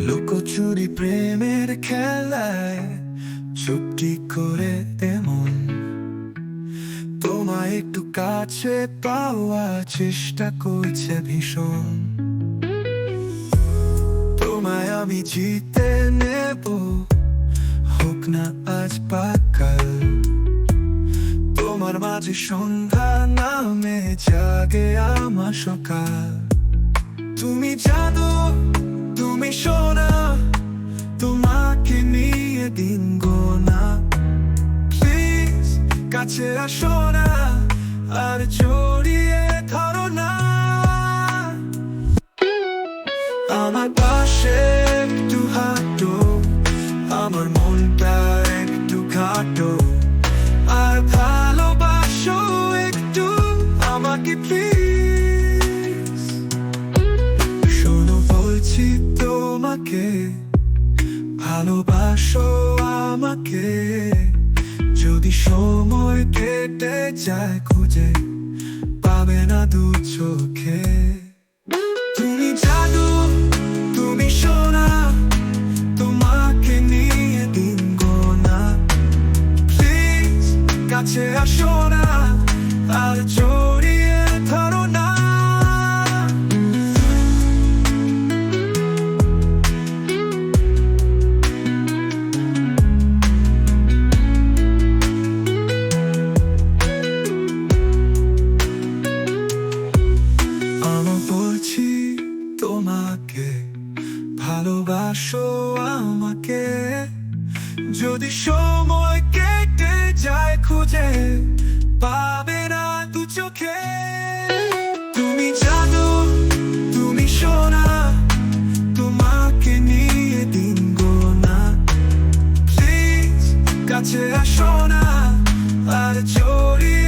লুকোচুরি প্রেমের খেলায় চুপটি করে এমন তোমায় একটু কাছে পাওয়ার চেষ্টা করছে ভীষণ। তোমায় আমি জিতে নেব, হোক না আজ বা কাল। তোমার মাঝে সন্ধ্যা নামে জাগে আমার সকাল। তুমি জানো, তুমি সোনা, তোমাকে নিয়ে দিন গোনা। প্লিজ কাছে আসো না, আর জড়িয়ে ধরো না। আমার পাশে একটু হাঁটো, আমার মনটা একটু ঘাটো, আর ভালোবাসো একটু আমাকে প্লিজ। শোনো বলছি তোমাকে, ভালোবাসো আমাকে। যদি সময় কেটে যায় খুঁজে পাবে না দু চোখে। তুমি জানো, তুমি সোনা, তোমাকে নিয়ে দিন গোনা। প্লিজ কাছে আসো না, আর জড়িয়ে ধরো না। আমি বলছি তোমাকে, ভালোবাসো আমাকে। যদি সময় কেটে যায় খুঁজে পাবে না দু চোখে। তুমি জানো, তুমি সোনা, তোমাকে নিয়ে দিন গোনা। প্লিজ কাছে আসো না, আর জড়িয়ে